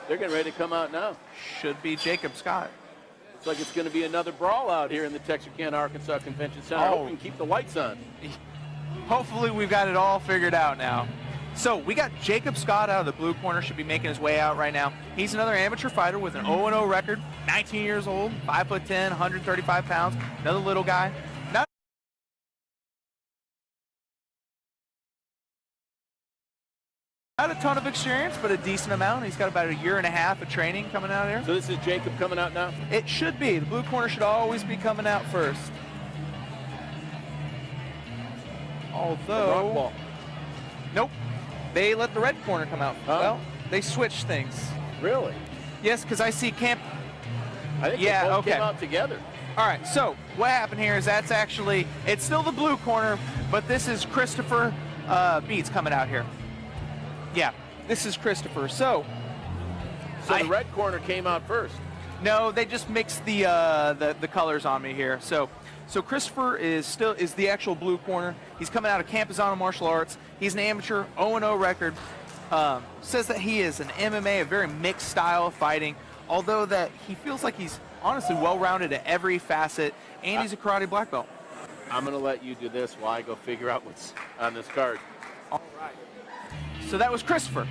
They're getting ready to come out now. Should be Jacob Scott. Looks like it's going to be another brawl out here in the Texarkana, Arkansas Convention Center. I hope we can keep the lights on. Hopefully we've got it all figured out now. So we got Jacob Scott out of the blue corner, should be making his way out right now. He's another amateur fighter with an 0-0 record, 19 years old, 5'10", 135 pounds, another little guy. Not a ton of experience, but a decent amount. He's got about a year and a half of training coming out here. So this is Jacob coming out now? It should be. The blue corner should always be coming out first. Although, nope, they let the red corner come out. Huh? Well, they switched things. Really? Yes, because I see Camp. I think they both came out together. All right, so what happened here is it's still the blue corner, but this is Christopher Beats coming out here. Yeah, this is Christopher. So the red corner came out first. No, they just mixed the colors on me here. So Christopher is the actual blue corner. He's coming out of Campuzano Martial Arts. He's an amateur, 0-0 record. Says that he is an MMA, a very mixed style of fighting, although that he feels like he's honestly well-rounded at every facet, and he's a karate black belt. I'm going to let you do this while I go figure out what's on this card. All right. So that was Christopher.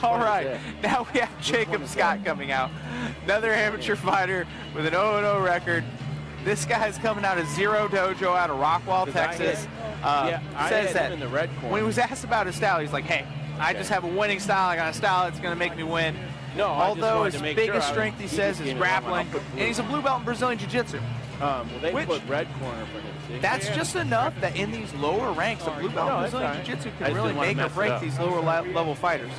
All right, now we have Jacob Scott coming out. Another amateur fighter with an 0-0 record. This guy's coming out of Zero Dojo out of Rockwall, Texas. Says that in the red corner. when he was asked about his style, he's like, hey, I just have a winning style. I got a style that's going to make me win. No, although his biggest strength, he says, is grappling, and he's a blue belt in Brazilian Jiu-Jitsu. Well, they put red corner for him. See? That's just enough that in these lower ranks, a blue belt in Brazilian Jiu-Jitsu can really make or break these lower level fighters.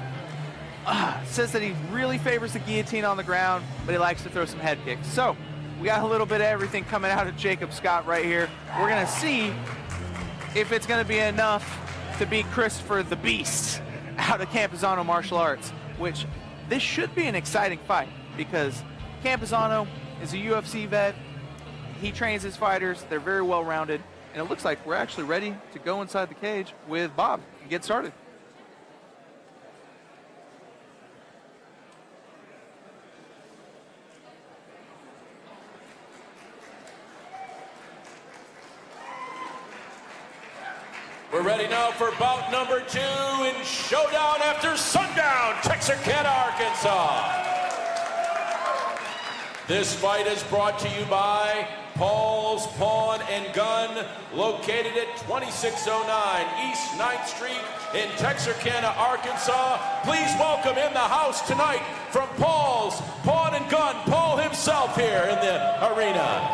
Says that he really favors the guillotine on the ground, but he likes to throw some head kicks. So we got a little bit of everything coming out of Jacob Scott right here. We're going to see if it's going to be enough to beat Christopher the Beast out of Campuzano Martial Arts, which this should be an exciting fight because Campuzano is a UFC vet. He trains his fighters. They're very well-rounded. And it looks like we're actually ready to go inside the cage with Bob and get started. We're ready now for bout number 2 in Showdown After Sundown, Texarkana, Arkansas. This fight is brought to you by Paul's Pawn and Gun, located at 2609 East 9th Street in Texarkana, Arkansas. Please welcome in the house tonight from Paul's Pawn and Gun, Paul himself here in the arena.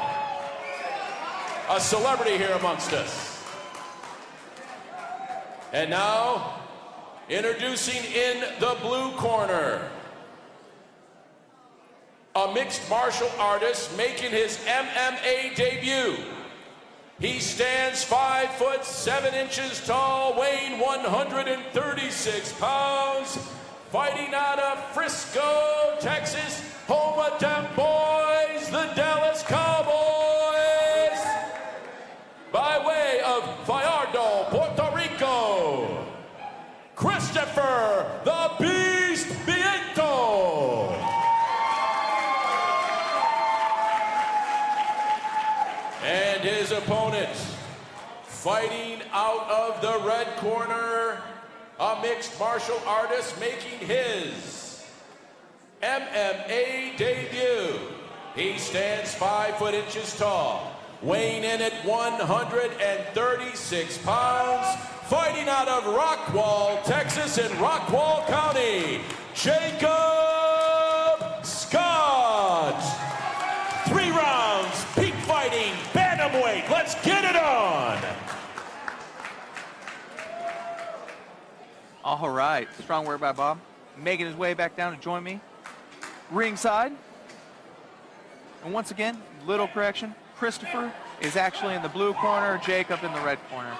A celebrity here amongst us. And now, introducing in the blue corner, a mixed martial artist making his MMA debut. He stands 5'7" tall, weighing 136 pounds, fighting out of Frisco, Texas, home of them boys, the Dallas Cowboys, by way of Vallardo, Puerto Rico, Christopher the Beast Biento. And his opponent, fighting out of the red corner, a mixed martial artist making his MMA debut. He stands 5'8" tall, weighing in at 136 pounds, fighting out of Rockwall, Texas in Rockwall County, Jacob Scott. 3 rounds, peak fighting, bantamweight. Let's get it on. All right, strong work by Bob. Making his way back down to join me ringside. And once again, little correction. Christopher is actually in the blue corner, Jacob in the red corner.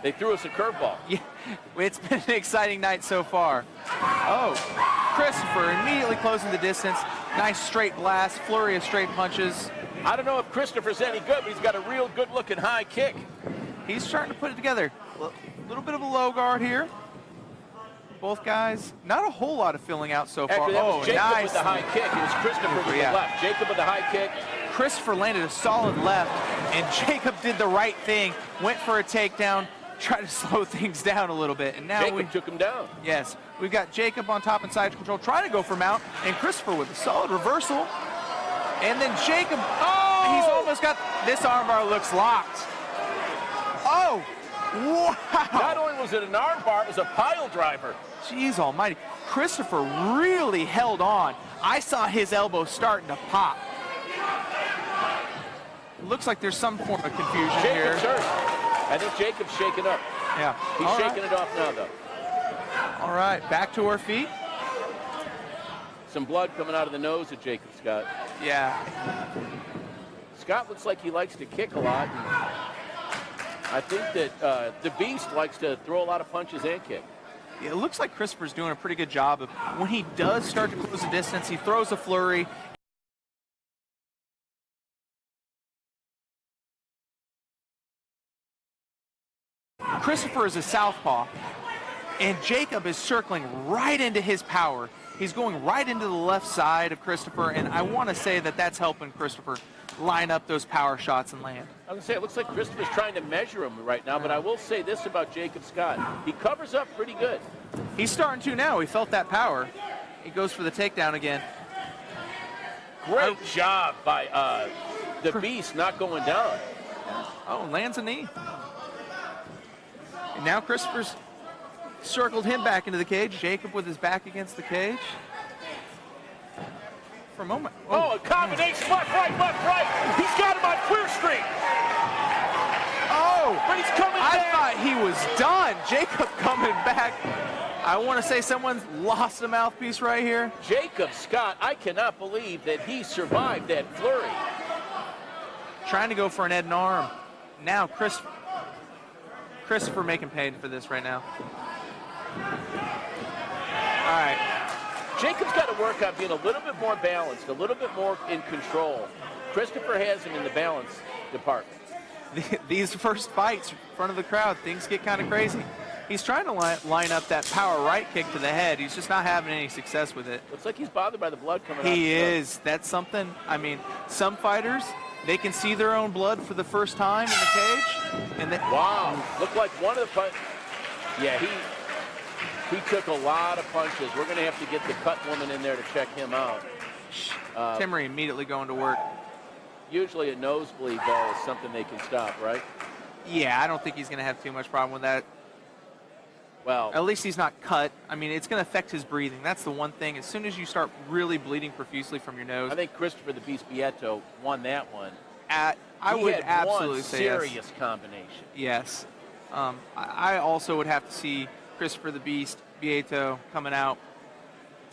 They threw us a curveball. Yeah, it's been an exciting night so far. Oh, Christopher immediately closing the distance. Nice straight blast, flurry of straight punches. I don't know if Christopher's any good, but he's got a real good-looking high kick. He's starting to put it together. A little bit of a low guard here. Both guys, not a whole lot of filling out so far. Actually, that was Jacob nice. with the high kick. It was Christopher with the left. Jacob with the high kick. Christopher landed a solid left, and Jacob did the right thing, went for a takedown, tried to slow things down a little bit, and now Jacob took him down. Yes, we've got Jacob on top and side control, trying to go for mount, and Christopher with a solid reversal, and then Jacob, he's almost got, this armbar looks locked. Oh, wow. Not only was it an armbar, it was a pile driver. Jeez almighty. Christopher really held on. I saw his elbow starting to pop. Looks like there's some form of confusion here. Jacob's hurt. I think Jacob's shaking up. Yeah. He's shaking it off now, though. All right, back to our feet. Some blood coming out of the nose of Jacob Scott. Yeah. Scott looks like he likes to kick a lot. And I think that the Beast likes to throw a lot of punches and kick. Yeah, it looks like Christopher's doing a pretty good job of, when he does start to close the distance, he throws a flurry. Christopher is a southpaw, and Jacob is circling right into his power. He's going right into the left side of Christopher, and I want to say that that's helping Christopher line up those power shots and land. I was going to say, it looks like Christopher's trying to measure him right now, but I will say this about Jacob Scott. He covers up pretty good. He's starting to now. He felt that power. He goes for the takedown again. Great job by the Beast not going down. Oh, lands a knee. And now Christopher's circled him back into the cage. Jacob with his back against the cage. For a moment. Oh, a combination, left, right. He's got him on clear streak. Oh, But he's coming I back. thought he was done. Jacob coming back. I want to say someone's lost a mouthpiece right here. Jacob Scott, I cannot believe that he survived that flurry. Trying to go for an head and arm. Now Christopher making pain for this right now. All right. Jacob's got to work on being a little bit more balanced, a little bit more in control. Christopher has him in the balance department. These first fights in front of the crowd, things get kind of crazy. He's trying to line up that power right kick to the head. He's just not having any success with it. Looks like he's bothered by the blood coming out. He is. That's something. I mean, some fighters, they can see their own blood for the first time in the cage. And they, Wow. Looked like one of the punches. Yeah, he took a lot of punches. We're going to have to get the cut woman in there to check him out. Timmery immediately going to work. Usually a nosebleed, though, is something they can stop, right? Yeah, I don't think he's going to have too much problem with that. Well, At least he's not cut. I mean, it's going to affect his breathing. That's the one thing. As soon as you start really bleeding profusely from your nose, I think Christopher the Beast Bieto won that one. I He would had absolutely one say serious yes. combination. Yes. I also would have to see Christopher the Beast Bieto coming out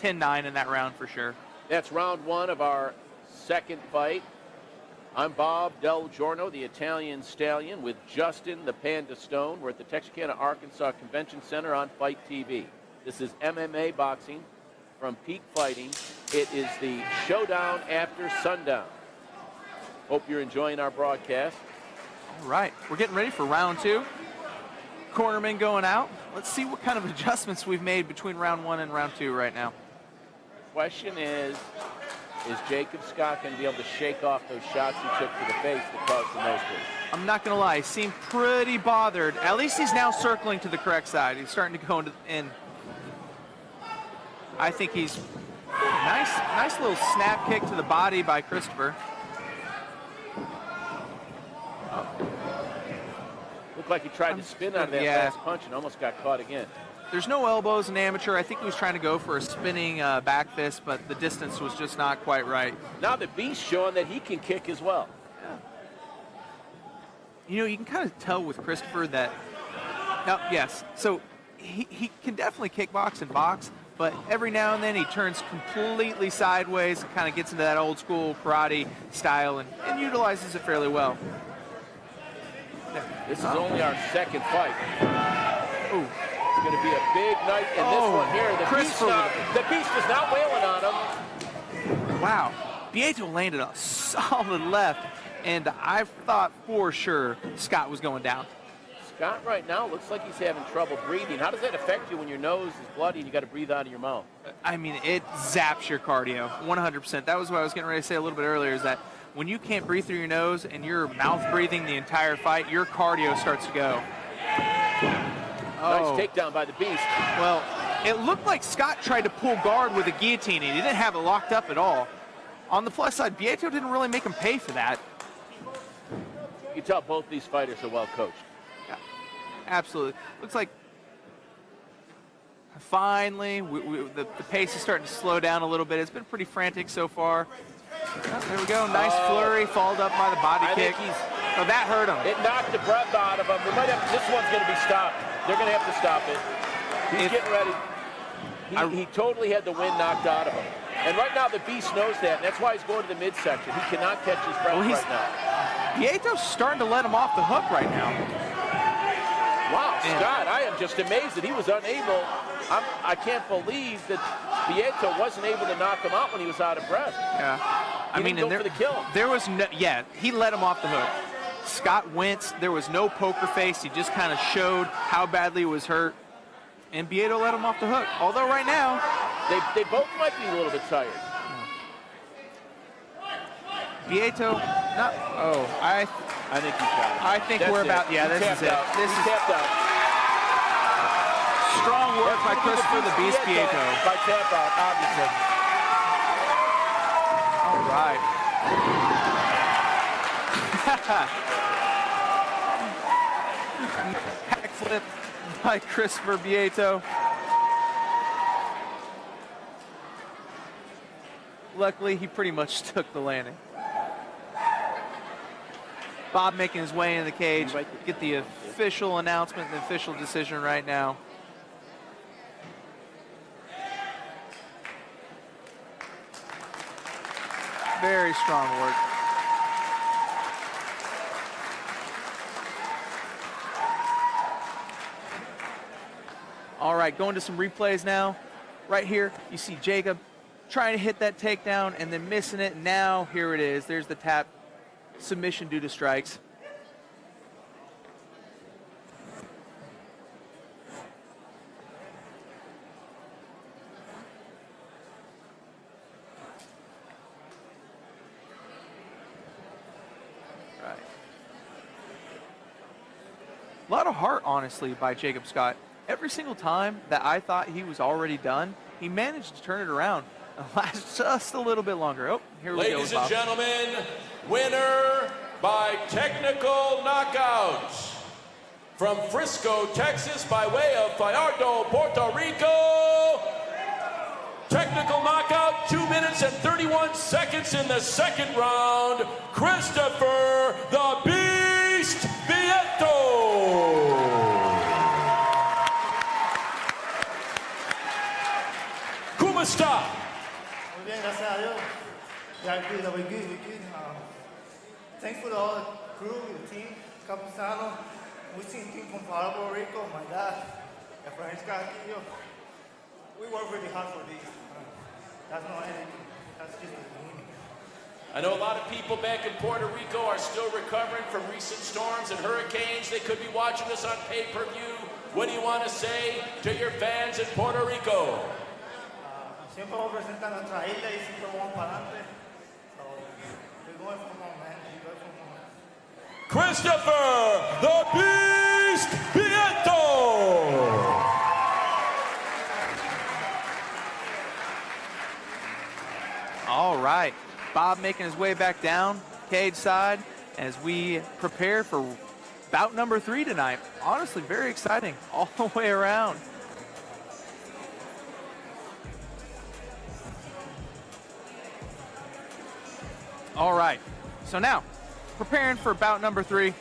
10-9 in that round for sure. That's round one of our second fight. I'm Bob Del Giorno, the Italian Stallion, with Justin the Panda Stone. We're at the Texarkana, Arkansas Convention Center on Fight TV. This is MMA boxing from Peak Fighting. It is the showdown after sundown. Hope you're enjoying our broadcast. All right, we're getting ready for round two. Cornerman going out. Let's see what kind of adjustments we've made between round one and round two right now. Question is Jacob Scott going to be able to shake off those shots he took to the face that caused the nosebleed? I'm not going to lie, he seemed pretty bothered. At least he's now circling to the correct side. He's starting to go in. I think he's nice little snap kick to the body by Christopher. Looked like he tried to spin out of that last punch and almost got caught again. There's no elbows in amateur. I think he was trying to go for a spinning back fist, but the distance was just not quite right. Now the Beast showing that he can kick as well. Yeah. You know, you can kind of tell with Christopher that, yes, so he can definitely kickbox and box, but every now and then he turns completely sideways and kind of gets into that old school karate style and utilizes it fairly well. This is only our second fight. Ooh. It's going to be a big night in this one here. The Beast is not wailing on him. Wow. Bieto landed a solid left, and I thought for sure Scott was going down. Scott right now looks like he's having trouble breathing. How does that affect you when your nose is bloody and you got to breathe out of your mouth? I mean, it zaps your cardio, 100%. That was what I was getting ready to say a little bit earlier, is that when you can't breathe through your nose and you're mouth breathing the entire fight, your cardio starts to go. Nice takedown by the Beast. Well, it looked like Scott tried to pull guard with a guillotine, and he didn't have it locked up at all. On the plus side, Vieto didn't really make him pay for that. You can tell both these fighters are well coached. Yeah, absolutely. Looks like finally the pace is starting to slow down a little bit. It's been pretty frantic so far. Oh, there we go. Nice flurry, followed up by the body kick. Oh, that hurt him. It knocked the breath out of him. We might have, this one's going to be stopped. They're going to have to stop it. He's getting ready. He totally had the wind knocked out of him. And right now the Beast knows that, and that's why he's going to the midsection. He cannot catch his breath right now. Vieto's starting to let him off the hook right now. Wow, Scott, I am just amazed that he was unable. I can't believe that Vieto wasn't able to knock him out when he was out of breath. Yeah. He didn't go for the kill. There was no, he let him off the hook. Scott winced. There was no poker face. He just kind of showed how badly he was hurt. And Vieto let him off the hook. Although right now, they both might be a little bit tired. Vieto, I think he's got it. I think That's we're it. about, yeah, He this is it. out. This He is tapped out. strong work by Christopher the Beast Vieto. By tap out, obviously. All right. Hack flip by Christopher Vieto. Luckily, he pretty much took the landing. Bob making his way in the cage. Get the official announcement, the official decision right now. Very strong work. All right, going to some replays now. Right here, you see Jacob trying to hit that takedown and then missing it. Now, here it is. There's the tap. Submission due to strikes. Right. A lot of heart, honestly, by Jacob Scott. Every single time that I thought he was already done, he managed to turn it around and last just a little bit longer. Oh, here we go. Ladies and gentlemen, winner by technical knockout from Frisco, Texas, by way of Fajardo, Puerto Rico. Technical knockout, 2 minutes and 31 seconds in the second round. Christopher the Beast Vieto. ¿Cómo está? Muy bien, gracias a Dios. Yeah, we're good. Thanks for all the crew, the team, Campusano, Muslim team from Puerto Rico, my dad, Francisco Aquillo. We work really hard for this. That's not anything. That's just the beginning. I know a lot of people back in Puerto Rico are still recovering from recent storms and hurricanes. They could be watching us on pay-per-view. What do you want to say to your fans in Puerto Rico? Siempre representan nuestra isla y siempre vamos para adelante. So, we're going for more, man. We're going for more. Christopher the Beast Vieto. All right, Bob making his way back down cage side as we prepare for bout number 3 tonight. Honestly, very exciting all the way around. All right, so now preparing for bout number 3.